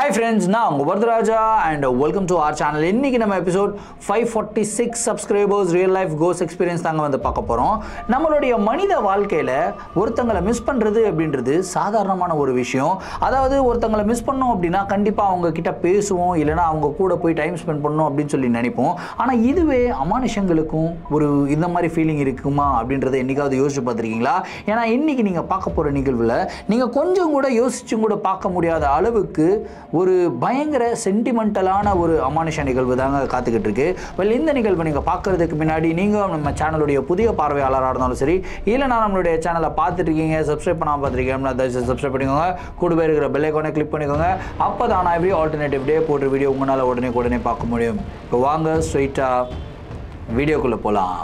Hi friends, நான் உங்க Varadaraja and welcome to our channel. இன்னைக்கு நம்ம episode 546 subscribers real life ghost experience தாங்க வந்து பார்க்க போறோம். நம்மளுடைய மனித வாழ்க்கையில ஒருத்தங்களை மிஸ் பண்றது அப்படின்றது சாதாரணமான ஒரு விஷயம். அதாவது ஒருத்தங்களை மிஸ் பண்ணோம் அப்படினா கண்டிப்பா அவங்க கிட்ட பேசுவோம் இல்லனா அவங்க கூட போய் டைம் ஸ்பெண்ட் பண்ணனும் அப்படினு சொல்லி நினைப்போம். ஆனா இதுவே அமானுஷங்களுக்கும் ஒரு இந்த மாதிரி ஃபீலிங் இருக்குமா அப்படின்றதை என்னைக்காவது யோசிச்சு பார்த்திருக்கீங்களா? ஏனா இன்னைக்கு நீங்க பார்க்க போற நிகழ்வுல நீங்க கொஞ்சம் கூட யோசிச்சும் கூட பார்க்க முடியாத அளவுக்கு ஒரு பயங்கர சென்டிமெண்டலான ஒரு அமானுஷ நிகழ்வு தாங்க காத்துக்கிட்டு இருக்கு. இந்த நிகழ்வு நீங்க பார்க்கறதுக்கு முன்னாடி நீங்க நம்ம சேனலுடைய புதிய பார்வையாளராக இருந்தாலும் சரி இல்லைனா நம்மளுடைய சேனலை பார்த்துட்டு இருக்கீங்க சப்ஸ்கிரைப் பண்ணாமல் பார்த்துருக்கீங்கன்னா தயவுசெய்து சப்ஸ்கிரைப் பண்ணிக்கோங்க. கூடவே இருக்கிற பெல் ஐகானை கிளிக் பண்ணிக்கோங்க. அப்போ தான் நான் எப்படி ஆல்டர்னேட்டிவ் டே போடுற வீடியோ உங்களால் உடனே பார்க்க முடியும். இப்போ வாங்க ஸ்ட்ரெயிட்டாக வீடியோக்குள்ளே போகலாம்.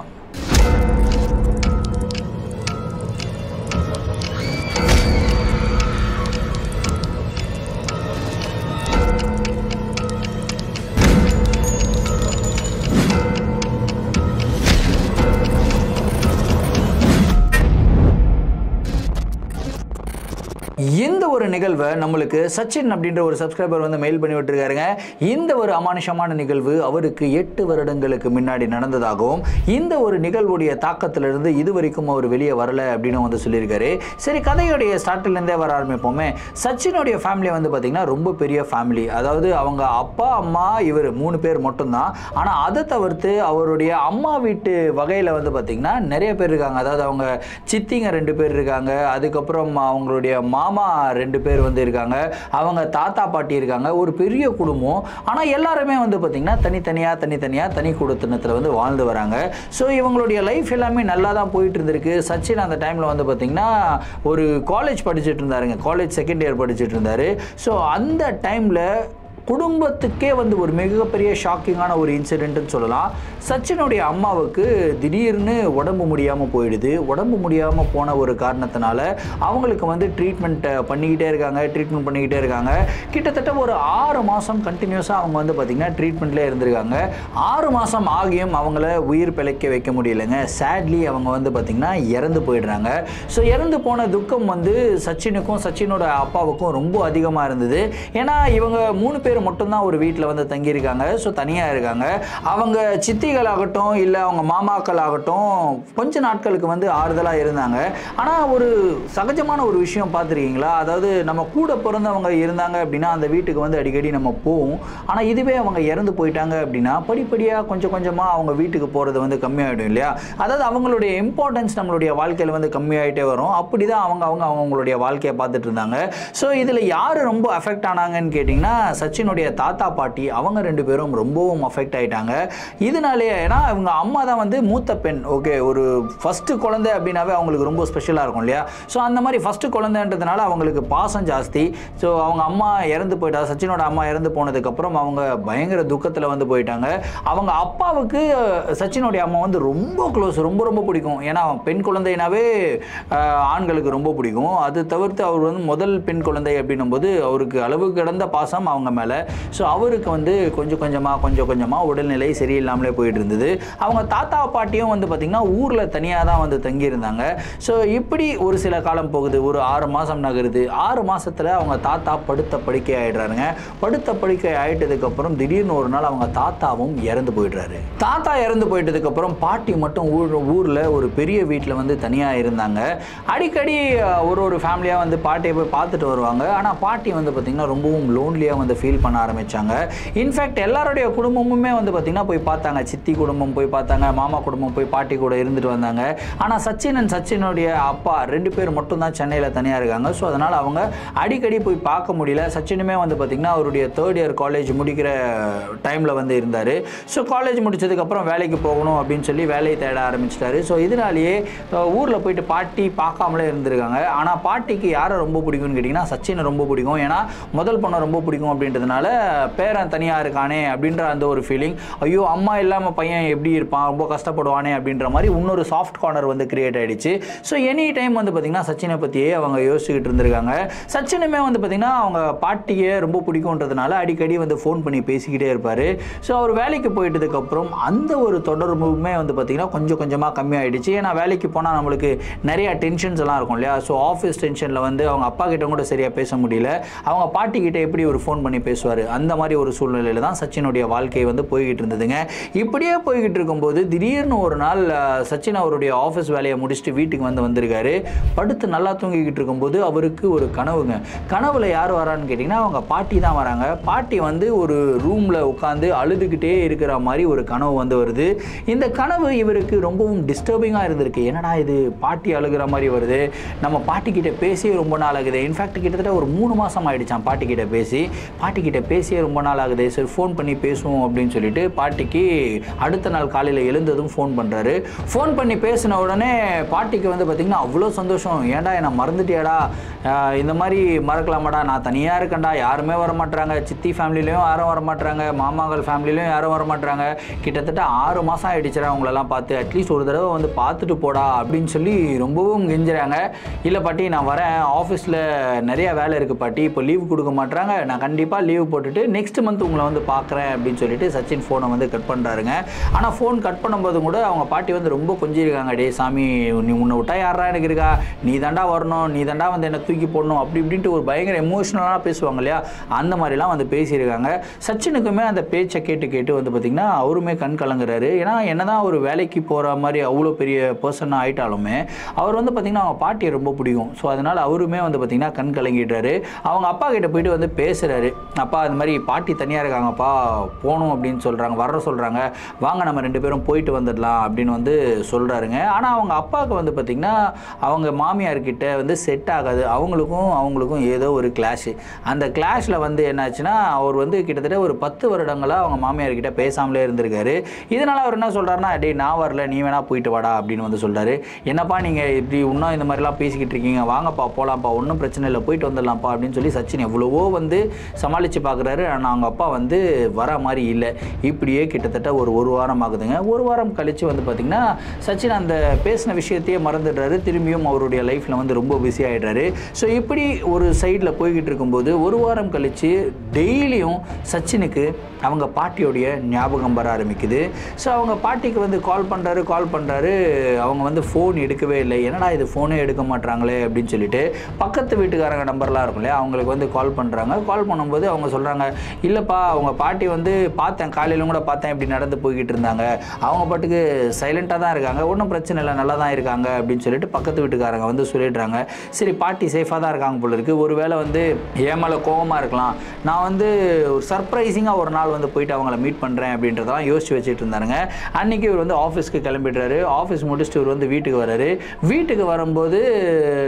இந்த ஒரு நிகழ்வை நம்மளுக்கு சச்சின் அப்படின்ற ஒரு சப்ஸ்கிரைபர் வந்து மெயில் பண்ணி விட்டுருக்காருங்க. இந்த ஒரு அமானுஷமான நிகழ்வு அவருக்கு 8 வருடங்களுக்கு முன்னாடி நடந்ததாகவும் இந்த ஒரு நிகழ்வுடைய தாக்கத்திலிருந்து இதுவரைக்கும் அவர் வெளியே வரல அப்படின்னு வந்து சொல்லியிருக்காரு. சரி, கதையுடைய ஸ்டார்ட்லேருந்தே வர ஆரம்பிப்போமே. சச்சினுடைய ஃபேமிலி வந்து பார்த்தீங்கன்னா ரொம்ப பெரிய ஃபேமிலி. அதாவது அவங்க அப்பா அம்மா இவர் 3 பேர் மட்டும்தான். ஆனால் அதை தவிர்த்து அவருடைய அம்மா வீட்டு வகையில் வந்து பார்த்தீங்கன்னா நிறைய பேர் இருக்காங்க. அதாவது அவங்க சித்திங்க 2 பேர் இருக்காங்க. அதுக்கப்புறம் அவங்களுடைய மாமா 2 பேர் வந்து இருக்காங்க. அவங்க தாத்தா பாட்டி இருக்காங்க. ஒரு பெரிய குடும்பம். ஆனால் எல்லாருமே வந்து பார்த்தீங்கன்னா தனித்தனியாக தனி குடும்பத்தில் வந்து வாழ்ந்து வராங்க. ஸோ இவங்களுடைய லைஃப் எல்லாமே நல்லா தான் போயிட்டு இருந்திருக்கு. சச்சின் அந்த டைமில் வந்து பார்த்தீங்கன்னா ஒரு காலேஜ் படிச்சுட்டு இருந்தாருங்க. காலேஜ் செகண்ட் இயர் படிச்சுட்டு இருந்தாரு. ஸோ அந்த டைமில் குடும்பத்துக்கே வந்து ஒரு மிகப்பெரிய ஷாக்கிங்கான ஒரு இன்சிடென்ட்னு சொல்லலாம். சச்சினுடைய அம்மாவுக்கு திடீர்னு உடம்பு முடியாமல் போயிடுது. உடம்பு முடியாமல் போன ஒரு காரணத்தினால அவங்களுக்கு வந்து ட்ரீட்மெண்ட் பண்ணிக்கிட்டே இருக்காங்க. கிட்டத்தட்ட ஒரு 6 மாதம் கண்டினியூஸாக அவங்க வந்து பார்த்திங்கன்னா ட்ரீட்மெண்ட்லேயே இருந்திருக்காங்க. 6 மாதம் ஆகியும் அவங்கள உயிர் பிழைக்க வைக்க முடியலைங்க. சேட்லி அவங்க வந்து பார்த்திங்கன்னா இறந்து போயிடுறாங்க. ஸோ இறந்து போன துக்கம் வந்து சச்சினுக்கும் சச்சினோட அப்பாவுக்கும் ரொம்ப அதிகமாக இருந்தது. ஏன்னா இவங்க 3 பேர் மட்டும்தான் ஒரு வீட்டில் வந்து தங்கியிருக்காங்க. ஸோ தனியாக இருக்காங்க. அவங்க சித்திகள் ஆகட்டும் இல்லை அவங்க மாமாக்கள் ஆகட்டும் கொஞ்ச நாட்களுக்கு வந்து ஆறுதலாக இருந்தாங்க. ஆனால் ஒரு சகஜமான ஒரு விஷயம் பார்த்துருக்கீங்களா? அதாவது நம்ம கூட பிறந்தவங்க இருந்தாங்க அப்படின்னா அந்த வீட்டுக்கு வந்து அடிக்கடி நம்ம போவோம். ஆனால் இதுவே அவங்க இறந்து போயிட்டாங்க அப்படின்னா படிப்படியாக கொஞ்சம் கொஞ்சமாக அவங்க வீட்டுக்கு போகிறது வந்து கம்மியாகிடும் இல்லையா? அதாவது அவங்களுடைய இம்பார்ட்டன்ஸ் நம்மளுடைய வாழ்க்கையில் வந்து கம்மியாகிட்டே வரும். அப்படி தான் அவங்களுடைய வாழ்க்கையை பார்த்துட்டு இருந்தாங்க. ஸோ இதில் யார் ரொம்ப அஃபெக்ட் ஆனாங்கன்னு கேட்டிங்கன்னா சச்சினுடைய தாத்தா பாட்டி அவங்க 2 பேரும் ரொம்பவும் அஃபெக்ட் ஆயிட்டாங்க. இதனாலே ஏன்னா அவங்க அம்மா தான் வந்து மூத்த பெண். ஓகே, ஒரு ஃபர்ஸ்ட் குழந்தை அப்படின்னாவே அவங்களுக்கு ரொம்ப ஸ்பெஷலாக இருக்கும் இல்லையா? ஸோ அந்த மாதிரி ஃபர்ஸ்ட் குழந்தைன்றதுனால அவங்களுக்கு பாசம் ஜாஸ்தி. ஸோ அவங்க அம்மா இறந்து போயிட்டா, சச்சினோட அம்மா இறந்து போனதுக்கப்புறம் அவங்க பயங்கர துக்கத்தில் வந்து போயிட்டாங்க. அவங்க அப்பாவுக்கு சச்சினுடைய அம்மா வந்து ரொம்ப க்ளோஸ், ரொம்ப பிடிக்கும். ஏன்னா பெண் குழந்தைனாவே ஆண்களுக்கு ரொம்ப பிடிக்கும். அது தவிர்த்து அவர் வந்து முதல் பெண் குழந்தை அப்படின்னும் போது அவருக்கு அளவு கடந்த பாசம் அவங்க மேலே. ஸோ அவருக்கு வந்து கொஞ்சம் கொஞ்சமாக உடல்நிலை சரியில்லாமலே போயிட்டு இருந்தது. அவங்க தாத்தா பாட்டியும் வந்து பார்த்திங்கன்னா ஊரில் தனியாக தான் வந்து தங்கியிருந்தாங்க. ஸோ இப்படி ஒரு சில காலம் போகுது. ஒரு 6 மாதம் நகருது. 6 மாதத்தில் அவங்க தாத்தா படுத்த படுக்கை ஆகிடுறாருங்க. படுத்த படுக்கை ஆகிட்டதுக்கப்புறம் திடீர்னு ஒரு நாள் அவங்க தாத்தாவும் இறந்து போயிடுறாரு. தாத்தா இறந்து போயிட்டதுக்கப்புறம் பாட்டி மட்டும் ஊரில் ஒரு பெரிய வீட்டில் வந்து தனியாக இருந்தாங்க. அடிக்கடி ஒரு ஃபேமிலியாக வந்து பாட்டியை போய் பார்த்துட்டு வருவாங்க. ஆனால் பாட்டி வந்து பார்த்திங்கன்னா ரொம்பவும் லோன்லியாக வந்து ஃபீல் பண்ண ஆரம்பிச்சாங்க. இன்ஃபேக்ட் எல்லாருடைய குடும்பமுமே வந்து பார்த்தீங்கன்னா போய் பார்த்தாங்க. சித்தி குடும்பம் போய் பார்த்தாங்க, மாமா குடும்பம் போய் பாட்டி கூட இருந்துட்டு வந்தாங்க. ஆனால் சச்சினுடைய அப்பா 2 பேர் மட்டும்தான் சென்னையில் தனியாக இருக்காங்க. ஸோ அதனால் அவங்க அடிக்கடி போய் பார்க்க முடியல. சச்சினுமே வந்து பார்த்திங்கன்னா அவருடைய 3rd இயர் காலேஜ் முடிக்கிற டைமில் வந்து இருந்தார். ஸோ காலேஜ் முடிச்சதுக்கப்புறம் வேலைக்கு போகணும் அப்படின்னு சொல்லி வேலையை தேட ஆரம்பிச்சிட்டாரு. ஸோ இதனாலேயே ஊரில் போயிட்டு பாட்டி பார்க்காமலே இருந்திருக்காங்க. ஆனால் பாட்டிக்கு யாரை ரொம்ப பிடிக்கும்னு கேட்டிங்கன்னா சச்சினை ரொம்ப பிடிக்கும். ஏன்னா முதல் பொண்ணை ரொம்ப பிடிக்கும் அப்படின்றதுனால அப்படின்றதுனால பேரன் தனியாக இருக்கானே அப்படின்ற அந்த ஒரு ஃபீலிங், ஐயோ அம்மா இல்லாமல் பையன் எப்படி இருப்பான், ரொம்ப கஷ்டப்படுவானே அப்படின்ற மாதிரி இன்னொரு சாஃப்ட் கார்னர் வந்து கிரியேட் ஆகிடுச்சு. ஸோ எனி டைம் வந்து பார்த்திங்கன்னா சச்சினை பற்றியே அவங்க யோசிச்சுக்கிட்டு இருந்திருக்காங்க. சச்சினுமே வந்து பார்த்திங்கன்னா அவங்க பாட்டியை ரொம்ப பிடிக்கும்ன்றதுனால அடிக்கடி வந்து ஃபோன் பண்ணி பேசிக்கிட்டே இருப்பார். ஸோ அவர் வேலைக்கு போயிட்டதுக்கப்புறம் அந்த ஒரு தொடர்புமே வந்து பார்த்திங்கன்னா கொஞ்சம் கொஞ்சமாக கம்மியாகிடுச்சு. ஏன்னா வேலைக்கு போனால் நம்மளுக்கு நிறைய டென்ஷன்ஸ் எல்லாம் இருக்கும் இல்லையா. ஸோ ஆஃபீஸ் டென்ஷனில் வந்து அவங்க அப்பா கிட்ட கூட சரியாக பேச முடியல, அவங்க பாட்டி கிட்ட எப்படி ஒரு ஃபோன் பண்ணி பேசுவார், அந்த மாதிரி ஒரு சூழ்நிலையில் தான் சச்சினுடைய வாழ்க்கை வந்து போய்கிட்டு இருந்ததுங்க. இப்படியே போய்கிட்டு இருக்கும்போது திடீர்னு ஒரு நாள் சச்சின் அவருடைய ஆஃபீஸ் வேலையை முடிச்சுட்டு வீட்டுக்கு வந்திருக்காரு. படுத்து நல்லா தூங்கிக்கிட்டு இருக்கும்போது அவருக்கு ஒரு கனவுங்க. கனவுல யார் வரான்னு கேட்டிங்கன்னா அவங்க பாட்டி தான் வராங்க. பாட்டி வந்து ஒரு ரூமில் உட்காந்து அழுதுகிட்டே இருக்கிற மாதிரி ஒரு கனவு வந்து வருது. இந்த கனவு இவருக்கு ரொம்பவும் டிஸ்டர்பிங்காக இருந்திருக்கு. என்னடா இது பாட்டி அழுகிற மாதிரி வருது, நம்ம பாட்டிக்கிட்ட பேசி ரொம்ப நாள் ஆகுது. இன்ஃபேக்ட் கிட்டத்தட்ட ஒரு 3 மாதம் ஆகிடுச்சான் பாட்டிக்கிட்ட பேசியே ரொம்ப நாள் ஆகுது. சரி ஃபோன் பண்ணி பேசுவோம் அப்படின்னு சொல்லிட்டு பாட்டிக்கு அடுத்த நாள் காலையில் எழுந்ததும் ஃபோன் பண்ணுறாரு. ஃபோன் பண்ணி பேசின உடனே பாட்டிக்கு வந்து பார்த்திங்கன்னா அவ்வளோ சந்தோஷம். ஏன்டா என்னை மறந்துட்டியாடா, இந்த மாதிரி மறக்கலாமாடா, நான் தனியாக இருக்கேன்டா, யாருமே வரமாட்டாங்க, சித்தி ஃபேமிலிலையும் யாரும் வரமாட்டாங்க, மாமாங்கள் ஃபேமிலிலையும் யாரும் வரமாட்டாங்க, கிட்டத்தட்ட 6 மாதம் ஆகிடுச்சுடா அவங்களெல்லாம் பார்த்து, அட்லீஸ்ட் ஒரு தடவை வந்து பார்த்துட்டு போடா அப்படின்னு சொல்லி ரொம்பவும் கெஞ்சுறாங்க. இல்லை பாட்டி நான் வரேன், ஆஃபீஸில் நிறைய வேலை இருக்குது பாட்டி, இப்போ லீவ் கொடுக்க மாட்டாங்க, நான் கண்டிப்பாக லீவ் போட்டுட்டு நெக்ஸ்ட் மந்த் உங்களை வந்து பார்க்குறேன் அப்படின்னு சொல்லிட்டு சச்சின் ஃபோனை வந்து கட் பண்ணுறாருங்க. ஆனால் ஃபோன் கட் பண்ணும்போது கூட அவங்க பாட்டி வந்து ரொம்ப கொஞ்சிருக்காங்க. டே சாமி, நீ உன்னை விட்டா யாரா எனக்கு இருக்கா, நீ தாண்டா வரணும், நீ தாண்டா வந்து என்னை தூக்கி போடணும் அப்படி இப்படின்ட்டு ஒரு பயங்கர எமோஷ்னலாக பேசுவாங்க இல்லையா, அந்த மாதிரிலாம் வந்து பேசியிருக்காங்க. சச்சினுக்குமே அந்த பேச்சை கேட்டு வந்து பார்த்திங்கன்னா அவருமே கண் கலங்குறாரு. ஏன்னா என்னதான் ஒரு வேலைக்கு போகிற மாதிரி அவ்வளோ பெரிய பர்சனாக ஆகிட்டாலுமே அவர் வந்து பார்த்திங்கன்னா அவங்க பாட்டியை ரொம்ப பிடிக்கும். ஸோ அதனால் அவருமே வந்து பார்த்திங்கன்னா கண் கலங்கிடுறாரு. அவங்க அப்பா கிட்ட போயிட்டு வந்து பேசுகிறாரு. அப்பா இந்த மாதிரி பாட்டி தனியாக இருக்காங்கப்பா, போகணும் அப்படின்னு சொல்கிறாங்க, வர சொல்கிறாங்க, வாங்க நம்ம 2 பேரும் போயிட்டு வந்துடலாம் அப்படின்னு வந்து சொல்கிறாருங்க. ஆனால் அவங்க அப்பாவுக்கு வந்து பார்த்திங்கன்னா அவங்க மாமியார்கிட்ட வந்து செட் ஆகாது. அவங்களுக்கும் ஏதோ ஒரு கிளாஷு. அந்த கிளாஷில் வந்து என்னாச்சுன்னா அவர் வந்து கிட்டத்தட்ட ஒரு 10 வருடங்களாக அவங்க மாமியார்கிட்ட பேசாமலே இருந்திருக்காரு. இதனால் அவர் என்ன சொல்கிறாருன்னா, டே நான் வரல, நீ வேணா போயிட்டு வாடா அப்படின்னு வந்து சொல்கிறாரு. என்னப்பா நீங்கள் இப்படி இன்னும் இந்த மாதிரிலாம் பேசிக்கிட்டு இருக்கீங்க, வாங்கப்பா போகலாம்ப்பா, ஒன்றும் பிரச்சனை இல்லை, போயிட்டு வந்துடலாம்ப்பா அப்படின்னு சொல்லி சச்சின் எவ்வளவோ வந்து சமாளித்து பார்க்குறாரு. ஆனால் அவங்க அப்பா வந்து வர மாதிரி இல்லை. இப்படியே கிட்டத்தட்ட ஒரு வாரம் ஆகுதுங்க. ஒரு வாரம் கழித்து வந்து பார்த்திங்கன்னா சச்சின் அந்த பேசின விஷயத்தையே மறந்துடுறாரு. திரும்பியும் அவருடைய லைஃப்பில் வந்து ரொம்ப பிஸி ஆகிடுறாரு. ஸோ இப்படி ஒரு சைடில் போய்கிட்டு இருக்கும்போது ஒரு வாரம் கழித்து டெய்லியும் சச்சினுக்கு அவங்க பாட்டியோடைய ஞாபகம் வர ஆரம்பிக்குது. ஸோ அவங்க பாட்டிக்கு வந்து கால் பண்ணுறாரு. அவங்க வந்து ஃபோன் எடுக்கவே இல்லை. என்னடா இது ஃபோனே எடுக்க மாட்டாங்களே அப்படின்னு சொல்லிட்டு பக்கத்து வீட்டுக்காரங்க நம்பர்லாம் இருக்கும் இல்லையா, அவங்களுக்கு வந்து கால் பண்ணுறாங்க. கால் பண்ணும்போது அவங்க சொல்கிறாங்க, இல்லைப்பா அவங்க பாட்டி வந்து பார்த்தேன், காலையிலும் கூட பார்த்தேன், இப்படி நடந்து போய்கிட்டு இருந்தாங்க, அவங்க பாட்டுக்கு சைலண்ட்டாக தான் இருக்காங்க, ஒன்றும் பிரச்சனை இல்லை, நல்லா தான் இருக்காங்க அப்படின்னு சொல்லிட்டு பக்கத்து வீட்டுக்காரங்க வந்து சொல்லிடுறாங்க. சரி பாட்டி சேஃபாக தான் இருக்காங்க போல இருக்குது, ஒரு வேளை வந்து ஏன் மேலே கோவமாக இருக்கலாம், நான் வந்து ஒரு சர்ப்ரைசிங்காக ஒரு நாள் வந்து போயிட்டு அவங்கள மீட் பண்ணுறேன் அப்படின்றதெல்லாம் யோசிச்சு வச்சுட்டு இருந்தாருங்க. அன்றைக்கி இவர் வந்து ஆஃபீஸ்க்கு கிளம்பிடுறாரு. ஆஃபீஸ் முடிச்சுட்டு இவர் வந்து வீட்டுக்கு வராரு. வீட்டுக்கு வரும்போது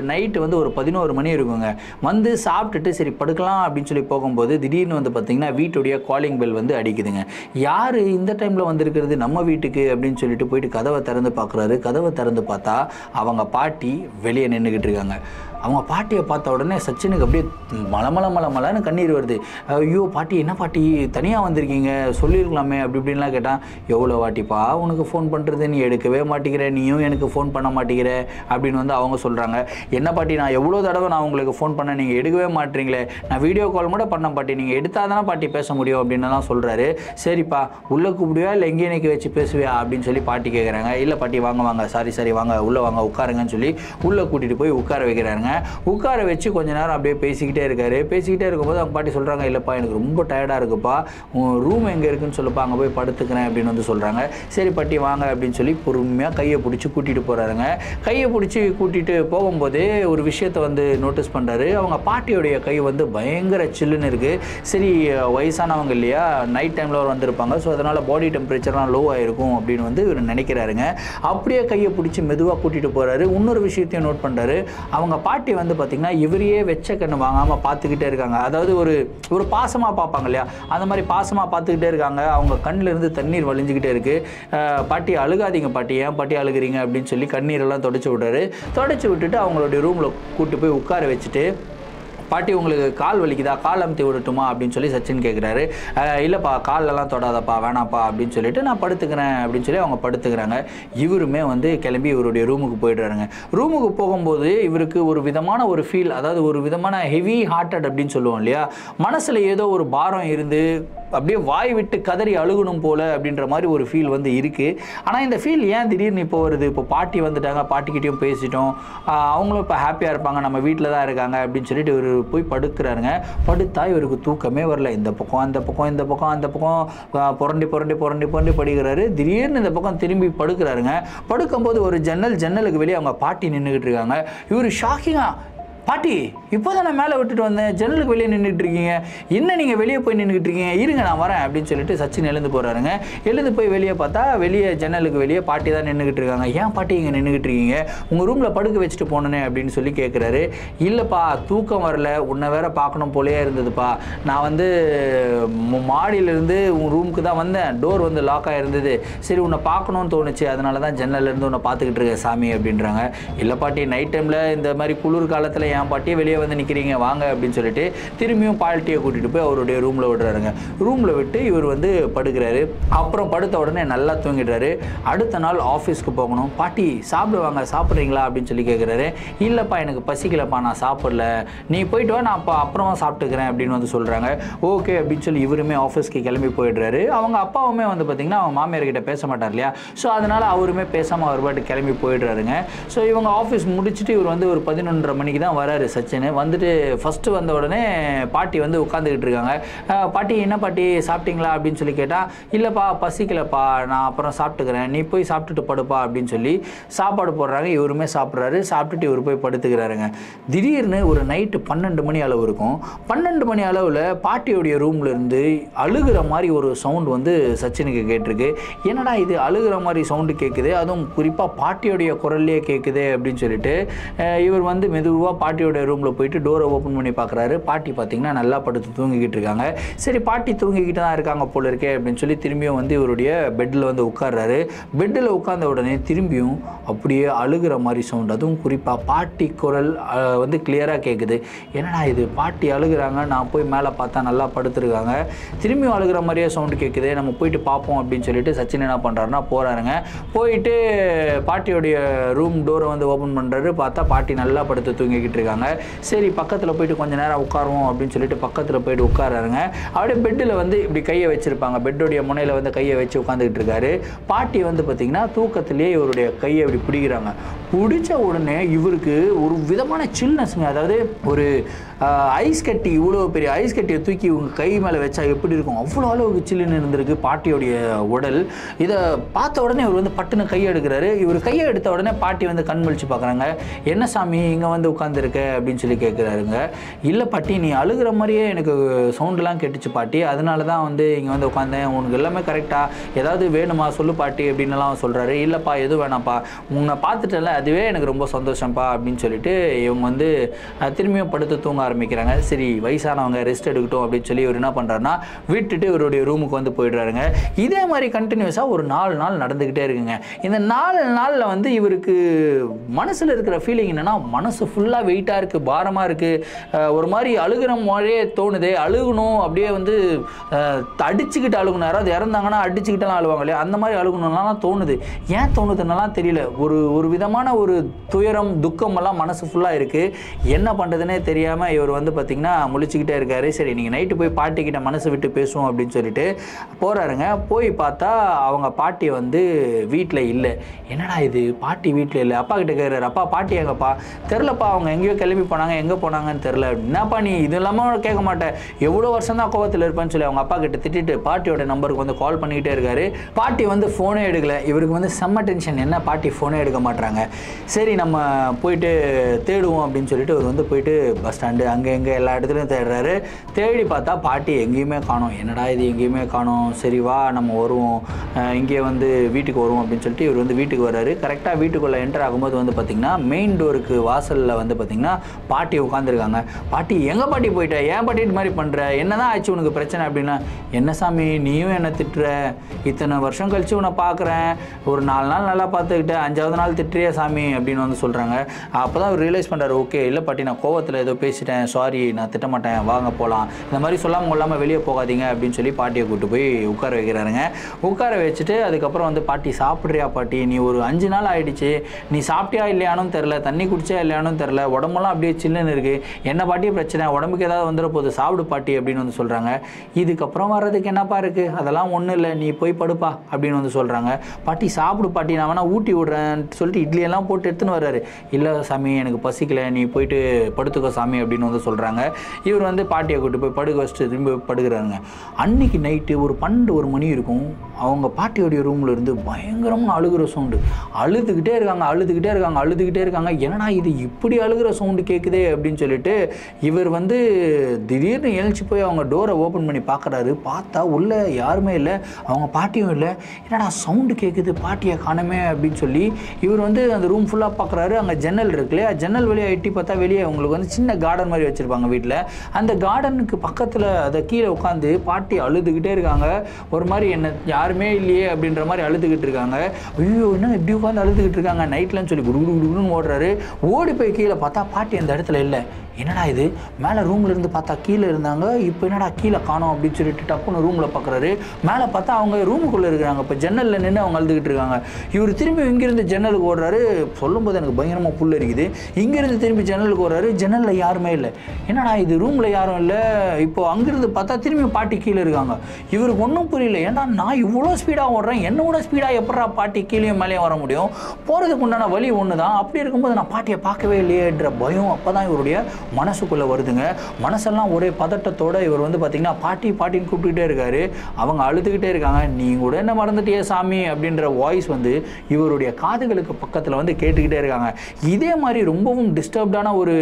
நைட்டு வந்து ஒரு 11 மணி இருக்குங்க. வந்து சாப்பிட்டுட்டு சரி படுக்கலாம் அப்படின்னு சொல்லி போகும்போது திடீர்னு வந்து பார்த்திங்கன்னா வீட்டுடைய காலிங் பெல் வந்து அடிக்குதுங்க. யார் இந்த டைமில் வந்திருக்கிறது நம்ம வீட்டுக்கு அப்படின்னு சொல்லிட்டு போயிட்டு கதவை திறந்து பார்க்குறாரு. கதவை திறந்து பார்த்தா அவங்க பாட்டி வெளியே நின்றுக்கிட்டு இருக்காங்க. அவங்க பாட்டியை பார்த்த உடனே சச்சினுக்கு அப்படியே மலமலன்னு கண்ணீர் வருது. ஐயோ பாட்டி, என்ன பாட்டி தனியாக வந்திருக்கீங்க, சொல்லியிருக்கலாமே அப்படி இப்படின்லாம் கேட்டால், எவ்வளோ வாட்டிப்பா உனக்கு ஃபோன் பண்ணுறது, நீ எடுக்கவே மாட்டேங்கிற, நீயும் எனக்கு ஃபோன் பண்ண மாட்டேங்கிற அப்படின்னு வந்து அவங்க சொல்கிறாங்க. என்ன பாட்டி, நான் எவ்வளோ தடவை நான் உங்களுக்கு ஃபோன் பண்ண, நீங்கள் எடுக்கவே மாட்டீங்களே, நான் வீடியோ கால் கூட பண்ண பாட்டி, நீங்கள் எடுத்தால் தானே பாட்டி பேச முடியும் அப்படின்னுலாம் சொல்கிறாரு. சரிப்பா உள்ளே கூப்பிடுவியா இல்லை எங்கே எனக்கு வச்சு பேசுவியா அப்படின்னு சொல்லி பாட்டி கேட்குறாங்க. இல்லை பாட்டி வாங்க சாரி வாங்க உள்ளே வாங்க உட்காருங்கன்னு சொல்லி உள்ளே கூட்டிகிட்டு போய் உட்கார வைக்கிறாருங்க. உட்கார வச்சு கொஞ்ச நேரம் அப்படியே பேசிக்கிட்டே இருக்கும்போது அவங்க பாட்டி சொல்கிறாங்க, இல்லைப்பா எனக்கு ரொம்ப டயர்டாக இருக்குப்பா, ரூம் எங்கே இருக்குன்னு சொல்லுப்பா, அங்கே போய் படுத்துக்கிறேன் அப்படின்னு வந்து சொல்கிறாங்க. சரி பாட்டி வாங்க அப்படின்னு சொல்லி பொறுமையாக கையை பிடிச்சி கூட்டிகிட்டு போகிறாருங்க. கையை பிடிச்சி கூட்டிகிட்டு போகும்போதே ஒரு விஷயத்தை வந்து நோட்டீஸ் பண்ணுறாரு. அவங்க பாட்டியோடைய கை வந்து பயங்கர சில்லுன்னு இருக்குது. சரி வயசானவங்க இல்லையா, நைட் டைமில் வந்திருப்பாங்க, ஸோ அதனால் பாடி டெம்பரேச்சர்லாம் லோ ஆகிருக்கும் அப்படின்னு வந்து இவர் நினைக்கிறாருங்க. அப்படியே கையை பிடிச்சி மெதுவாக கூட்டிகிட்டு போகிறாரு. இன்னொரு விஷயத்தையும் நோட் பண்ணுறாரு. அவங்க பாட்டி வந்து பார்த்திங்கன்னா இவரையே வெச்ச கண்ணு வாங்காமல் பார்த்துக்கிட்டே இருக்காங்க. அதாவது ஒரு பாசமாக பார்ப்பாங்க இல்லையா, அந்த மாதிரி பாசமாக பார்த்துக்கிட்டே இருக்காங்க. அவங்க கண்ணிலிருந்து தண்ணீர் வழிஞ்சிக்கிட்டே இருக்குது. பாட்டி அழுகாதீங்க பாட்டி, ஏன் பாட்டி அழுகிறீங்க அப்படின்னு சொல்லி கண்ணீரெல்லாம் தொடச்சி விட்டுட்டு அவங்களுடைய ரூமில் கூட்டி போய் உட்கார வச்சுட்டு பாட்டி உங்களுக்கு கால் வலிக்குதா, கால் அமுத்தி விடட்டுமா அப்படின்னு சொல்லி சச்சின் கேட்குறாரு. இல்லைப்பா காலெல்லாம் தொடாதப்பா வேணாப்பா அப்படின்னு சொல்லிட்டு நான் படுத்துக்கிறேன் அப்படின்னு சொல்லி அவங்க படுத்துக்கிறாங்க. இவருமே வந்து கிளம்பி இவருடைய ரூமுக்கு போயிடுறாருங்க. ரூமுக்கு போகும்போது இவருக்கு ஒரு விதமான ஒரு ஃபீல், அதாவது ஒரு விதமான ஹெவி ஹார்ட்டட் அப்படின்னு சொல்லுவோம் இல்லையா, மனசில் ஏதோ ஒரு பாரம் இருந்து அப்படியே வாய் விட்டு கதறி அழுகணும் போல அப்படின்ற மாதிரி ஒரு ஃபீல் வந்து இருக்குது. ஆனால் இந்த ஃபீல் ஏன் திடீர்னு இப்போ வருது? இப்போ பாட்டி வந்துட்டாங்க, பாட்டிக்கிட்டையும் பேசிட்டோம், அவங்களும் இப்போ ஹாப்பியாக இருப்பாங்க, நம்ம வீட்டில் தான் இருக்காங்க அப்படின்னு சொல்லிட்டு இவர் போய் படுக்கிறாருங்க. படுத்தா இவருக்கு தூக்கமே வரல. இந்த பக்கம் அந்த பக்கம் இந்த பக்கம் அந்த பக்கம் புரண்டி புரண்டி புரண்டி புரண்டி படுகிறாரு. திடீர்னு இந்த பக்கம் திரும்பி படுக்கிறாருங்க. படுக்கும்போது ஒரு ஜன்னலுக்கு வெளியே அவங்க பாட்டி நின்றுக்கிட்டு இருக்காங்க. இவர் ஷாக்கிங்காக, பாட்டி இப்போ தான் நான் மேலே விட்டுட்டு வந்தேன், ஜன்னலுக்கு வெளியே நின்றுட்டு இருக்கீங்க, என்ன நீங்கள் வெளியே போய் நின்றுக்கிட்டு இருக்கீங்க, இருங்க நான் வரேன் அப்படின்னு சொல்லிட்டு சச்சின் எழுந்து போகிறாருங்க. எழுந்து போய் வெளியே பார்த்தா வெளியே ஜன்னலுக்கு வெளியே பாட்டி தான் நின்றுக்கிட்டு இருக்காங்க. ஏன் பாட்டி இங்கே நின்றுக்கிட்டு இருக்கீங்க, உங்கள் ரூமில் படுக்க வச்சுட்டு போனேனே அப்படின்னு சொல்லி கேட்குறாரு. இல்லைப்பா தூக்கம் வரல, உன்னை வேற பார்க்கணும் போலேயே இருந்ததுப்பா, நான் வந்து மாடியிலேருந்து உன் ரூமுக்கு தான் வந்தேன், டோர் வந்து லாக் ஆகிருந்தது, சரி உன்னை பார்க்கணும்னு தோணுச்சு, அதனால தான் ஜன்னல்லேருந்து உன்னை பார்த்துக்கிட்டு இருக்கேன் சாமி அப்படின்றாங்க. இல்லை பாட்டி நைட் டைமில் இந்த மாதிரி குளிர் காலத்தில் என் பாட்டியே வெளியே வந்து நிற்கிறீங்க வாங்க அப்படின்னு சொல்லிட்டு திரும்பியும் பாட்டியை கூட்டிகிட்டு போய் அவருடைய ரூமில் விடுறாருங்க. ரூமில் விட்டு இவர் வந்து படுக்கிறாரு. அப்புறம் படுத்த உடனே நல்லா தூங்கிடுறாரு. அடுத்த நாள் ஆஃபீஸ்க்கு போகணும். பாட்டி சாப்பிடுவாங்க, சாப்பிட்றீங்களா அப்படின்னு சொல்லி கேட்குறாரு. இல்லைப்பா எனக்கு பசிக்கலப்பா, நான் சாப்பிடல, நீ போயிட்டு வா, நான் அப்போ அப்புறமா சாப்பிட்டுக்கிறேன் அப்படின்னு வந்து சொல்கிறாங்க. ஓகே அப்படின்னு சொல்லி இவருமே ஆஃபீஸ்க்கு கிளம்பி போயிடுறாரு. அவங்க அப்பாவுமே வந்து பார்த்திங்கன்னா அவங்க மாமியார்கிட்ட பேச மாட்டார் இல்லையா, ஸோ அதனால் அவருமே பேசாமல் அவர் பாட்டு கிளம்பி போயிடுறாருங்க. ஸோ இவங்க ஆஃபீஸ் முடிச்சுட்டு இவர் வந்து ஒரு 11:30 மணிக்கு தான் வராரு சச்சின். வந்துட்டு ஃபஸ்ட்டு வந்த உடனே பாட்டி வந்து உட்காந்துக்கிட்டு இருக்காங்க. பாட்டி என்ன பாட்டி சாப்பிட்டீங்களா அப்படின்னு சொல்லி கேட்டால், இல்லைப்பா பசிக்கலப்பா, நான் அப்புறம் சாப்பிட்டுக்கிறேன், நீ போய் சாப்பிட்டுட்டு படுப்பா அப்படின்னு சொல்லி சாப்பாடு போடுறாங்க. இவருமே சாப்பிட்றாரு. சாப்பிட்டுட்டு இவர் போய் படுத்துக்கிறாருங்க. திடீர்னு ஒரு நைட்டு 12 மணி அளவு இருக்கும். 12 மணி அளவில் பாட்டியோடைய ரூமில் இருந்து அழுகிற மாதிரி ஒரு சவுண்டு வந்து சச்சினுக்கு கேட்டிருக்கு. என்னடா இது அழுகிற மாதிரி சவுண்டு கேட்குது, அதுவும் குறிப்பாக பாட்டியோடைய குரல்லையே கேட்குது அப்படின்னு சொல்லிட்டு இவர் வந்து மெதுவாக பாட்டியோட ரூமில் போயிட்டு டோரை ஓப்பன் பண்ணி பார்க்குறாரு. பாட்டி பார்த்திங்கன்னா நல்லா படுத்து தூங்கிக்கிட்டு இருக்காங்க. சரி பாட்டி தூங்கிக்கிட்டு தான் இருக்காங்க போல இருக்கே அப்படின்னு சொல்லி திரும்பியும் வந்து இவருடைய பெட்டில் வந்து உட்கார்றாரு. பெட்டில் உட்கார்ந்த உடனே திரும்பியும் அப்படியே அழுகிற மாதிரி சவுண்ட், அதுவும் குறிப்பாக பாட்டி குரல் வந்து கிளியராக கேட்குது. என்னடா இது பாட்டி அழுகிறாங்க, நான் போய் மேலே பார்த்தா நல்லா படுத்துருக்காங்க, திரும்பியும் அழுகிற மாதிரியே சவுண்டு கேட்குது, நம்ம போயிட்டு பார்ப்போம் அப்படின்னு சொல்லிட்டு சச்சின் என்ன பண்ணுறாருன்னா போகிறாருங்க. போயிட்டு பாட்டியோடைய ரூம் டோரை வந்து ஓப்பன் பண்ணுறாரு. பார்த்தா பாட்டி நல்லா படுத்து தூங்கிக்கிட்டு இருக்காங்க. சரி பக்கத்தில் போயிட்டு கொஞ்சம் நேரம் உட்காருவோம் அப்படின்னு சொல்லிட்டு பக்கத்தில் போயிட்டு உட்காராருங்க. அப்படியே பெட்டில் வந்து இப்படி கையை வச்சுருப்பாங்க, பெட்டுடைய முனையில் வந்து கையை வச்சு உட்காந்துக்கிட்டு இருக்காரு. பாட்டி வந்து பார்த்திங்கன்னா தூக்கத்திலேயே இவருடைய கையை இப்படி பிடிக்கிறாங்க. பிடிச்ச உடனே இவருக்கு ஒரு விதமான சில்னஸ்ங்க, அதாவது ஒரு ஐஸ் கட்டி, இவ்வளோ பெரிய ஐஸ் கட்டியை தூக்கி உங்கள் கை மேலே வச்சா எப்படி இருக்கும், அவ்வளோ அளவுக்கு சில்லுன்னு இருந்திருக்கு பாட்டியோடைய உடல். இதை பார்த்த உடனே இவர் வந்து பட்டுன்னு கையை எடுக்கிறாரு. இவர் கையை எடுத்த உடனே பாட்டி வந்து கண் முழிச்சு பார்க்குறாங்க. என்ன சாமி இங்கே வந்து உட்காந்துருக்க அப்படின்னு சொல்லி கேட்குறாருங்க. இல்லை பாட்டி நீ அழுகிற மாதிரியே எனக்கு சவுண்டெலாம் கேட்டுச்சு பாட்டி, அதனால தான் வந்து இங்கே வந்து உட்காந்தேன், உனக்கு எல்லாமே கரெக்டாக, ஏதாவது வேணுமா சொல்லு பாட்டி அப்படின்னுலாம் சொல்கிறாரு. இல்லைப்பா எதுவும் வேணாம்ப்பா, உன்னை பார்த்துட்டல அதுவே எனக்கு ரொம்ப சந்தோஷம்ப்பா அப்படின்னு சொல்லிட்டு இவங்க வந்து திரும்பியும் படுத்து தூங்க ஆரம்பிக்கிறாங்க. சரி வயசானவங்க ரெஸ்ட் எடுக்கட்டும் அப்படின்னு சொல்லி இவர் என்ன பண்ணுறாருன்னா விட்டுட்டு இவருடைய ரூமுக்கு வந்து போயிடுறாருங்க. இதே மாதிரி கண்டினியூஸாக ஒரு 4 நாள் நடந்துக்கிட்டே இருக்குங்க. இந்த 4 நாளில் வந்து இவருக்கு மனசில் இருக்கிற ஃபீலிங் என்னென்னா, மனசு ஃபுல்லாக வெயிட்டாக இருக்குது, பாரமாக இருக்குது, ஒரு மாதிரி அழுகிற மாதிரியே தோணுது, அழுகணும் அப்படியே வந்து அடிச்சுக்கிட்டு அழுகணும், யாராவது இறந்தாங்கன்னா அடிச்சுக்கிட்டலாம் அழுவாங்க இல்லையா, அந்த மாதிரி அழுகணும்லாம் தோணுது. ஏன் தோணுதுன்னெல்லாம் தெரியல, ஒரு விதமான ஒரு துயரம் துக்கம் எல்லாம் மனசு ஃபுல்லாக இருக்குது. என்ன பண்ணுறதுனே தெரியாமல் இவர் வந்து பார்த்திங்கன்னா முழிச்சுக்கிட்டே இருக்காரு. சரி நீங்கள் நைட்டு போய் பாட்டிக்கிட்ட மனசை விட்டு பேசுவோம் அப்படின்னு சொல்லிட்டு போகிறாருங்க. போய் பார்த்தா அவங்க பாட்டி வந்து வீட்டில் இல்லை. என்னடா இது பாட்டி வீட்டில் இல்லை, அப்பா கிட்ட கேட்குறாரு. அப்பா பாட்டி எங்கப்பா, தெரிலப்பா, அவங்க எங்கேயோ கிளம்பி போனாங்க, எங்கே போனாங்கன்னு தெரில. என்னப்பா நீ இது இல்லாமல் கேட்க மாட்டேன், எவ்வளோ வருஷம் தான் கோவத்தில் இருப்பேன்னு சொல்லி அவங்க அப்பா கிட்ட திட்டிட்டு பாட்டியோட நம்பருக்கு வந்து கால் பண்ணிக்கிட்டே இருக்காரு. பாட்டி வந்து ஃபோனே எடுக்கலை. இவருக்கு வந்து செம்ம டென்ஷன், என்ன பாட்டி ஃபோனே எடுக்க மாட்டாங்க. சரி நம்ம போயிட்டு தேடுவோம் அப்படின்னு சொல்லிட்டு அவர் வந்து போயிட்டு பஸ் ஸ்டாண்டு அங்கே எங்கே எல்லா இடத்துலையும் தேடுறாரு. தேடி பார்த்தா பாட்டி எங்கேயுமே காணோம். என்னடா இது எங்கேயுமே காணோம், சரி வா நம்ம வருவோம், இங்கே வந்து வீட்டுக்கு வருவோம் அப்படின்னு சொல்லிட்டு இவர் வந்து வீட்டுக்கு வர்றாரு. கரெக்டாக வீட்டுக்குள்ளே என்டர் ஆகும்போது வந்து பார்த்திங்கன்னா மெயின் டோருக்கு வாசலில் வந்து பார்த்திங்கன்னா பார்த்திங்கன்னா பாட்டி உட்காந்துருக்காங்க. பாட்டி எங்கே பாட்டி போயிட்ட, ஏன் பாட்டி இது மாதிரி பண்ணுற, என்ன தான் ஆச்சு உனக்கு பிரச்சனை அப்படின்னா, என்ன சாமி நீயும் என்னை திட்டுற, இத்தனை வருஷம் கழிச்சு உன்னை பார்க்குறேன், ஒரு 4 நாள் நல்லா பார்த்துக்கிட்டேன், 5ஆவது நாள் திட்டுறியா சாமி அப்படின்னு வந்து சொல்கிறாங்க. அப்போ தான் அவர் ரியலைஸ் பண்ணுறாரு, ஓகே இல்லை பாட்டி நான் கோவத்தில் ஏதோ பேசிட்டேன், சாரி நான் திட்டமாட்டேன், வாங்க போகலாம், இந்த மாதிரி சொல்லாமல் கொள்ளாமல் வெளியே போகாதீங்க அப்படின்னு சொல்லி பாட்டியை கூப்பிட்டு போய் உட்கார வைக்கிறாருங்க. உட்கார வச்சுட்டு அதுக்கப்புறம் வந்து பாட்டி சாப்பிட்றியா பாட்டி, நீ ஒரு 5 நாள் ஆகிடுச்சு, நீ சாப்பிட்டியா இல்லையானும் தெரில, தண்ணி குடிச்சா இல்லையானும் தெரில, உடம்பெல்லாம் அப்படியே சில்லுன்னு இருக்குது, என்ன பாட்டி பிரச்சனை, உடம்புக்கு ஏதாவது வந்துட போகுது, சாப்பிடு பாட்டி அப்படின்னு வந்து சொல்கிறாங்க. இதுக்கப்புறம் வர்றதுக்கு என்னப்பா இருக்குது, அதெல்லாம் ஒன்றும் இல்லை, நீ போய் படுப்பா அப்படின்னு வந்து சொல்கிறாங்க. பாட்டி சாப்பிடு பாட்டி, நான் வேணா ஊட்டி விட்றேன்னு சொல்லிட்டு இட்லியெல்லாம் போட்டு எடுத்துன்னு வர்றாரு. இல்லை சாமி எனக்கு பசிக்கலை, நீ போயிட்டு படுத்துக்கோ சாமி அப்படின்னு வந்து சொல்கிறாங்க. இவர் வந்து பாட்டியை கூப்பிட்டு போய் படுக்க வச்சுட்டு திரும்பி படுக்கிறாருங்க. அன்னைக்கு நைட்டு ஒரு 12 மணி இருக்கும். அவங்க பாட்டியோடைய ரூமில் இருந்து பயங்கரமாக அழுகிற சவுண்டு, அழுதுகிட்டே இருக்காங்க. என்னடா இது இப்படி அழுகிற சவுண்டு கேட்குதே அப்படின்னு சொல்லிட்டு இவர் வந்து திடீர்னு எழுச்சி போய் அவங்க டோரை ஓப்பன் பண்ணி பார்க்குறாரு. பார்த்தா உள்ளே யாருமே இல்லை, அவங்க பாட்டியும் இல்லை. என்னடா சவுண்டு கேட்குது, பாட்டியை காணமே அப்படின்னு சொல்லி இவர் வந்து அந்த ரூம் ஃபுல்லாக பார்க்குறாரு. அங்கே ஜன்னல் இருக்கு இல்லையா, ஜன்னல் வெளியே எட்டி பார்த்தா வெளியே அவங்களுக்கு வந்து சின்ன கார்டன் மாதிரி வச்சுருப்பாங்க வீட்டில். அந்த கார்டனுக்கு பக்கத்தில் அதை கீழே உட்காந்து பாட்டி அழுதுகிட்டே இருக்காங்க. ஒரு மாதிரி என்ன யாருமே இல்லையே அப்படின்ற மாதிரி அழுதுகிட்டு இருக்காங்க. ஐயோ என்ன இப்படி உட்காந்து அழுதுகிட்டு இருக்காங்க நைட்லன்னு சொல்லி குடுகுடுன்னு ஓடுறாரு. ஓடி போய் கீழே பார்த்தா பாட்டி அந்த இடத்துல இல்லை. என்னடா இது, மேலே ரூமில் இருந்து பார்த்தா கீழே இருந்தாங்க, இப்போ என்னடா கீழே காணோம் அப்படின்னு சொல்லிட்டு டப்புன்னு ரூமில் பார்க்குறாரு. மேலே பார்த்தா அவங்க ரூமுக்குள்ளே இருக்கிறாங்க. இப்போ ஜன்னலில் நின்று அவங்க அழுதுகிட்டு இருக்காங்க. இவர் திரும்பி இங்கேருந்து ஜன்னலுக்கு ஓடுறாரு. சொல்லும்போது எனக்கு பயங்கரமாக புல் இருக்குது. இங்கேருந்து திரும்பி ஜன்னலுக்கு ஓடுறாரு. ஜன்னலில் யாருமே இல்லை. என்னடா இது ரூமில் யாரும் இல்லை. இப்போது அங்கேருந்து பார்த்தா திரும்பி பாட்டி கீழே இருக்காங்க. இவருக்கு ஒன்றும் புரியல. ஏன்னா நான் இவ்வளோ ஸ்பீடாக ஓடுறேன், என்னோட ஸ்பீடாக எப்படா பாட்டி கீழேயும் மேலேயும் வர முடியும், போகிறதுக்கு உண்டான வழி ஒன்று தான். அப்படி இருக்கும்போது நான் பாட்டியை பார்க்கவே இல்லையேன்ற பயம் அப்போ தான் இவருடைய மனசுக்குள்ளே வருதுங்க. மனசெல்லாம் ஒரே பதட்டத்தோடு இவர் வந்து பார்த்திங்கன்னா பாட்டின்னு கூப்பிட்டுக்கிட்டே இருக்காரு. அவங்க அழுதுகிட்டே இருக்காங்க. நீ கூட என்ன மறந்துட்டியே சாமி அப்படின்ற வாய்ஸ் வந்து இவருடைய காதுகளுக்கு பக்கத்தில் வந்து கேட்டுக்கிட்டே இருக்காங்க. இதே மாதிரி ரொம்பவும் டிஸ்டர்ப்டான ஒரு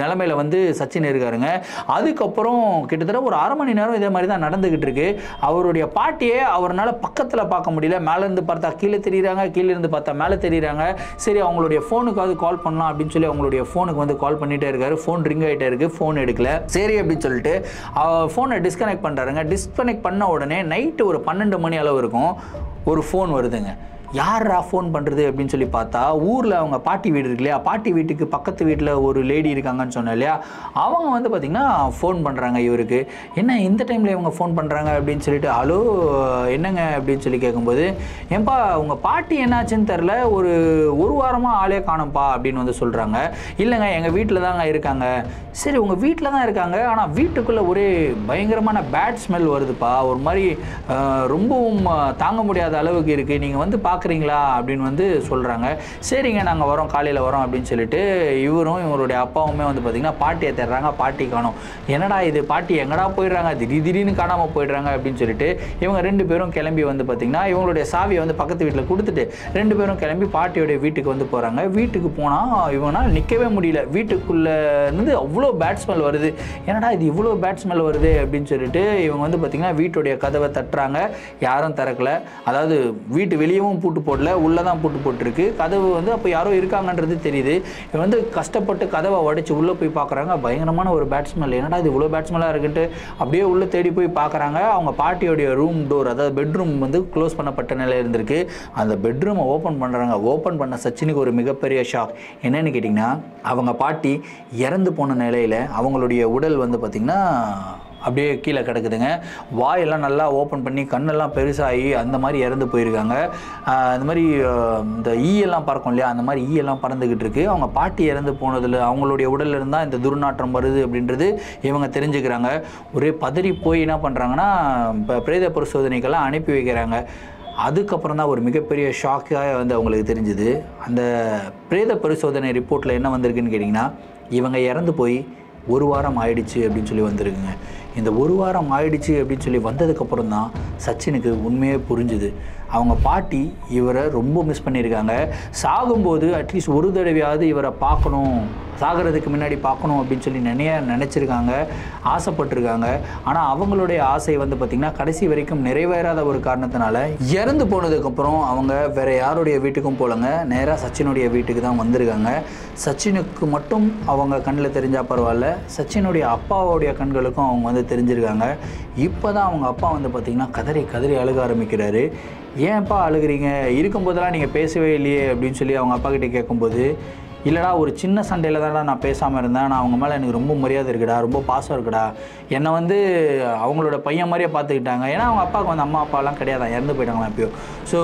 நிலைமையில் வந்து சச்சின் இருக்காருங்க. அதுக்கப்புறம் கிட்டத்தட்ட ஒரு 1/2 மணி நேரம் இதே மாதிரி தான் நடந்துக்கிட்டு இருக்கு. அவருடைய பாட்டியே அவரால் பக்கத்தில் பார்க்க முடியல. மேலேருந்து பார்த்தா கீழே தெரியுறாங்க, கீழே இருந்து பார்த்தா மேலே தெரியுறாங்க. சரி அவங்களுடைய ஃபோனுக்காவது கால் பண்ணலாம் அப்படின்னு சொல்லி அவங்களுடைய ஃபோனுக்கு வந்து கால் பண்ணிட்டே இருக்காரு. ஃபோன் ரிங் ஆகிட்டே இருக்கு, ஃபோன் எடுக்கல. சரி அப்படின்னு சொல்லிட்டு ஃபோனை டிஸ்கனெக்ட் பண்ணுறாருங்க. டிஸ்கனெக்ட் பண்ண உடனே நைட்டு ஒரு 12 மணி அளவு இருக்கும், ஒரு ஃபோன் வருதுங்க. யாரா ஃபோன் பண்ணுறது அப்படின்னு சொல்லி பார்த்தா ஊரில் அவங்க பாட்டி வீடு இருக்கு இல்லையா, பாட்டி வீட்டுக்கு பக்கத்து வீட்டில் ஒரு லேடி இருக்காங்கன்னு சொன்னேன் இல்லையா, அவங்க வந்து பார்த்திங்கன்னா ஃபோன் பண்ணுறாங்க இவருக்கு. என்ன இந்த டைமில் இவங்க ஃபோன் பண்ணுறாங்க அப்படின்னு சொல்லிட்டு, ஹலோ என்னங்க அப்படின்னு சொல்லி கேட்கும்போது, ஏன்பா உங்கள் பாட்டி என்னாச்சுன்னு தெரில, ஒரு வாரமாக ஆளே காணும்ப்பா அப்படின்னு வந்து சொல்கிறாங்க. இல்லைங்க எங்கள் வீட்டில் தாங்க இருக்காங்க. சரி உங்கள் வீட்டில் தான் இருக்காங்க, ஆனால் வீட்டுக்குள்ளே ஒரே பயங்கரமான பேட் ஸ்மெல் வருதுப்பா, ஒரு மாதிரி ரொம்பவும் தாங்க முடியாத அளவுக்கு இருக்குது, நீங்கள் வந்து பார்க்குறீங்களா அப்படின்னு வந்து சொல்கிறாங்க. சரிங்க நாங்கள் வரோம், காலையில் வரோம் அப்படின்னு சொல்லிட்டு இவரும் இவருடைய அப்பாவுமே வந்து பார்த்திங்கன்னா பாட்டியை தேடுறாங்க. பாட்டி காணோம். என்னடா இது பாட்டி எங்கடா போயிடுறாங்க, திடீர்னு காணாமல் போயிடுறாங்க அப்படின்னு சொல்லிட்டு இவங்க 2 பேரும் கிளம்பி வந்து பார்த்திங்கன்னா இவங்களுடைய சாவியை வந்து பக்கத்து வீட்டில் கொடுத்துட்டு 2 பேரும் கிளம்பி பாட்டியோடைய வீட்டுக்கு வந்து போகிறாங்க. வீட்டுக்கு போனால் இவங்களால் நிற்கவே முடியல. வீட்டுக்குள்ளே இருந்து அவ்வளோ பேட் ஸ்மெல் வருது. என்னடா இது இவ்வளோ பேட் ஸ்மெல் வருது அப்படின்னு சொல்லிட்டு இவங்க வந்து பார்த்திங்கன்னா வீட்டுடைய கதவை தட்டுறாங்க. யாரும் திறக்கல. அதாவது வீட்டு வெளியவும் பூட்டு போடல, உள்ளே தான் பூட்டு போட்டுருக்கு. கதவு வந்து அப்போ யாரோ இருக்காங்கன்றது தெரியுது. இவன் வந்து கஷ்டப்பட்டு கதவை உடைச்சி உள்ளே போய் பார்க்குறாங்க. பயங்கரமான ஒரு பேட் ஸ்மெல். என்னடா இது இவ்வளோ பேட் ஸ்மெல்லாக இருக்குன்ட்டு அப்படியே உள்ளே தேடி போய் பார்க்குறாங்க. அவங்க பாட்டியோடைய ரூம் டோர், அதாவது பெட்ரூம் வந்து க்ளோஸ் பண்ணப்பட்ட நிலையில் இருந்திருக்கு. அந்த பெட்ரூமை ஓப்பன் பண்ணுறாங்க. ஓப்பன் பண்ண சச்சினுக்கு ஒரு மிகப்பெரிய ஷாக். என்னன்னு கேட்டிங்கன்னா, அவங்க பாட்டி இறந்து போன நிலையில் அவங்களுடைய உடல் வந்து பார்த்திங்கன்னா அப்படியே கீழே கிடக்குதுங்க. வாயெல்லாம் நல்லா ஓப்பன் பண்ணி கண்ணெல்லாம் பெருசாகி அந்த மாதிரி இறந்து போயிருக்காங்க. அந்த மாதிரி இந்த ஈயெல்லாம் பறக்கும் இல்லையா, அந்த மாதிரி ஈயெல்லாம் பறந்துக்கிட்டு இருக்குது. அவங்க பாட்டி இறந்து போனதில் அவங்களுடைய உடலில் இருந்தால் இந்த துர்நாற்றம் வருது அப்படின்றது இவங்க தெரிஞ்சுக்கிறாங்க. ஒரே பதறி போய் என்ன பண்ணுறாங்கன்னா இப்போ பிரேத பரிசோதனைக்கெல்லாம் அனுப்பி வைக்கிறாங்க. அதுக்கப்புறம் தான் ஒரு மிகப்பெரிய ஷாக்காக வந்து அவங்களுக்கு தெரிஞ்சுது. அந்த பிரேத பரிசோதனை ரிப்போர்ட்டில் என்ன வந்திருக்குன்னு கேட்டிங்கன்னா, இவங்க இறந்து போய் 1 வாரம் ஆயிடுச்சு அப்படின்னு சொல்லி வந்திருக்குங்க. இந்த 1 வாரம் ஆயிடுச்சு அப்படின்னு சொல்லி வந்ததுக்கப்புறம் தான் சச்சினுக்கு உண்மையே புரிஞ்சுது. அவங்க பாட்டி இவரை ரொம்ப மிஸ் பண்ணியிருக்காங்க. சாகும்போது அட்லீஸ்ட் ஒரு தடவையாவது இவரை பார்க்கணும் சாகிறதுக்கு முன்னாடி பார்க்கணும் அப்படின்னு சொல்லி நினச்சிருக்காங்க, ஆசைப்பட்டிருக்காங்க. ஆனால் அவங்களுடைய ஆசை வந்து பார்த்திங்கன்னா கடைசி வரைக்கும் நிறைவேறாத ஒரு காரணத்தினால இறந்து போனதுக்கப்புறம் அவங்க வேறு யாருடைய வீட்டுக்கும் போகலங்க, நேராக சச்சினுடைய வீட்டுக்கு தான் வந்திருக்காங்க. சச்சினுக்கு மட்டும் அவங்க கண்ணில் தெரிஞ்சால் பரவாயில்ல, சச்சினுடைய அப்பாவுடைய கண்களுக்கும் அவங்க வந்து தெரிஞ்சிருக்காங்க. இப்போ தான் அவங்க அப்பா வந்து பார்த்திங்கன்னா கதறி கதறி அழுக ஆரம்பிக்கிறாரு. ஏன்ப்பா அழுகிறீங்க, இருக்கும்போதெல்லாம் நீங்கள் பேசவே இல்லையே அப்படின்னு சொல்லி அவங்க அப்பா கிட்டே கேட்கும்போது, இல்லைடா ஒரு சின்ன சண்டையில் தான்டா நான் பேசாமல் இருந்தேன், நான் அவங்க மேலே எனக்கு ரொம்ப மரியாதை இருக்குடா, ரொம்ப பாசம் இருக்குடா, என்னை வந்து அவங்களோட பையன் மாதிரியே பார்த்துக்கிட்டாங்க. ஏன்னா அவங்க அப்பாவுக்கு வந்து அம்மா அப்பாலாம் கிடையாது, இறந்து போயிட்டாங்களா எப்பயோ. ஸோ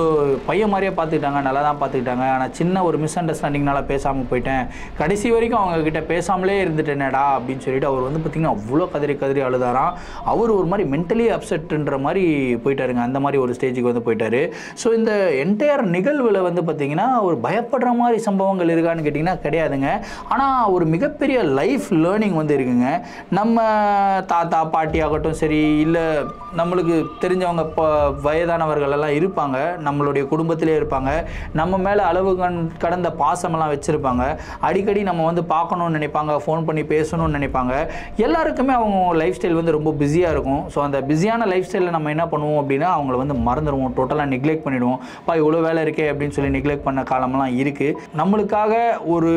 பையன் மாதிரியே பார்த்துக்கிட்டாங்க, நல்லா தான் பார்த்துக்கிட்டாங்க. ஆனால் சின்ன ஒரு மிஸ் அண்டர்ஸ்டாண்டிங்னால பேசாமல் போயிட்டேன், கடைசி வரைக்கும் அவங்கக்கிட்ட பேசாமலே இருந்துட்டேனேடா அப்படின்னு சொல்லிட்டு அவர் வந்து பார்த்திங்கன்னா அவ்வளோ கதறி கதறி அழுதாராம். அவர் ஒரு மாதிரி மென்டலி அப்செட்டுன்ற மாதிரி போயிட்டாருங்க, அந்த மாதிரி ஒரு ஸ்டேஜுக்கு வந்து போயிட்டார். ஸோ இந்த என்டையர் நிகழ்வில் வந்து பார்த்திங்கன்னா ஒரு பயப்படுற மாதிரி சம்பவங்கள் இருக்கான்னு கேட்டிங்கன்னா கிடையாதுங்க. ஆனால் ஒரு மிகப்பெரிய லைஃப் லேர்னிங் வந்து இருக்குங்க. நம்ம தாத்தா பாட்டி ஆகட்டும் சரி, இல்லை நம்மளுக்கு தெரிஞ்சவங்க வயதானவர்கள் எல்லாம் இருப்பாங்க, நம்மளுடைய குடும்பத்திலே இருப்பாங்க, நம்ம மேலே அளவு கடந்த பாசமெல்லாம் வச்சுருப்பாங்க, அடிக்கடி நம்ம வந்து பார்க்கணுன்னு நினைப்பாங்க, ஃபோன் பண்ணி பேசணும்னு நினைப்பாங்க. எல்லாருக்குமே அவங்க லைஃப் ஸ்டைல் வந்து ரொம்ப பிஸியாக இருக்கும். ஸோ அந்த பிஸியான லைஃப் ஸ்டைலில் நம்ம என்ன பண்ணுவோம் அப்படின்னா அவங்கள வந்து மறந்துடுவோம், டோட்டலாக நெக்லெக்ட் பண்ணிவிடுவோம். இவ்வளோ வேலை இருக்கே அப்படின்னு சொல்லி நெக்லெக்ட் பண்ண காலமெல்லாம் இருக்குது. நம்மளுக்காக ஒரு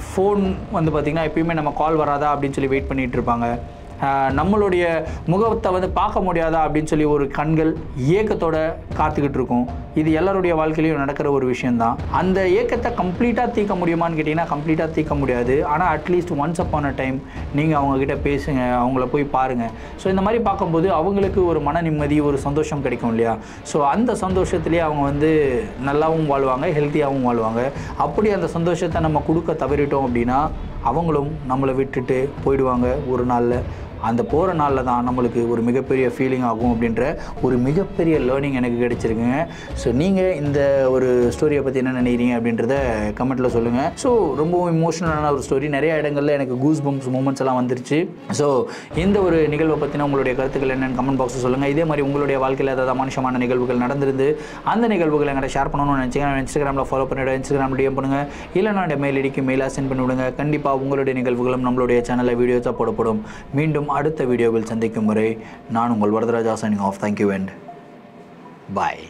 ஃபோன் வந்து பார்த்திங்கன்னா எப்பயுமே நம்ம கால் வராதா அப்படின்னு சொல்லி வெயிட் பண்ணிகிட்டு இருப்பாங்க. நம்மளுடைய முகத்தை வந்து பார்க்க முடியாதா அப்படின்னு சொல்லி ஒரு கண்கள் ஏக்கத்தோட காத்துக்கிட்டு இருக்கும். இது எல்லாருடைய வாழ்க்கையிலையும் நடக்கிற ஒரு விஷயந்தான். அந்த ஏக்கத்தை கம்ப்ளீட்டாக தீர்க்க முடியுமான்னு கேட்டிங்கன்னா கம்ப்ளீட்டாக தீர்க்க முடியாது. ஆனால் at least once upon a time நீங்கள் அவங்கக்கிட்ட பேசுங்க, அவங்கள போய் பாருங்கள். ஸோ இந்த மாதிரி பார்க்கும்போது அவங்களுக்கு ஒரு மன நிம்மதி, ஒரு சந்தோஷம் கிடைக்கும் இல்லையா. ஸோ அந்த சந்தோஷத்துலேயே அவங்க வந்து நல்லாவும் வாழ்வாங்க, ஹெல்த்தியாகவும் வாழ்வாங்க. அப்படி அந்த சந்தோஷத்தை நம்ம கொடுக்க தவறிட்டோம் அப்படின்னா அவங்களும் நம்மளை விட்டுட்டு போயிடுவாங்க ஒரு நாளில். அந்த போகிற நாளில் தான் நம்மளுக்கு ஒரு மிகப்பெரிய ஃபீலிங் ஆகும் அப்படின்ற ஒரு மிகப்பெரிய லேர்னிங் எனக்கு கிடைச்சிருக்குங்க. ஸோ நீங்கள் இந்த ஒரு ஸ்டோரியை பற்றி என்ன நினைக்கிறீங்க அப்படின்றத கமெண்ட்டில் சொல்லுங்கள். ஸோ ரொம்பவும் இமோஷனலான ஒரு ஸ்டோரி, நிறைய இடங்களில் எனக்கு கூஸ் பம்ப்ஸ் மூமெண்ட்ஸ் எல்லாம் வந்துருச்சு. ஸோ இந்த ஒரு நிகழ்வை பற்றின உங்களுடைய கருத்துக்கள் என்னென்னு கமெண்ட் பாக்ஸில் சொல்லுங்கள். இதே மாதிரி உங்களுடைய வாழ்க்கையில் ஏதாவது அமானுஷமான நிகழ்வுகள் நடந்திருந்து அந்த நிகழ்வுகளை எங்களை ஷேர் பண்ணணும்னு நினச்சிங்கன்னா இன்ஸ்டாகிராமில் ஃபாலோ பண்ணிவிடுங்க, இன்ஸ்டாகிராமில் டிஎம் பண்ணுங்கள், இல்லைனா என்னோட மெயில் ஐடிக்கு மெயிலாக சென்ட் பண்ணி விடுங்க. கண்டிப்பாக உங்களுடைய நிகழ்வுகளும் நம்மளுடைய சேனலில் வீடியோஸாக போடப்படும். மீண்டும் அடுத்த வீடியோவில் சந்திக்கும் வரை நான் உங்கள் Varadaraja signing off. Thank you and bye.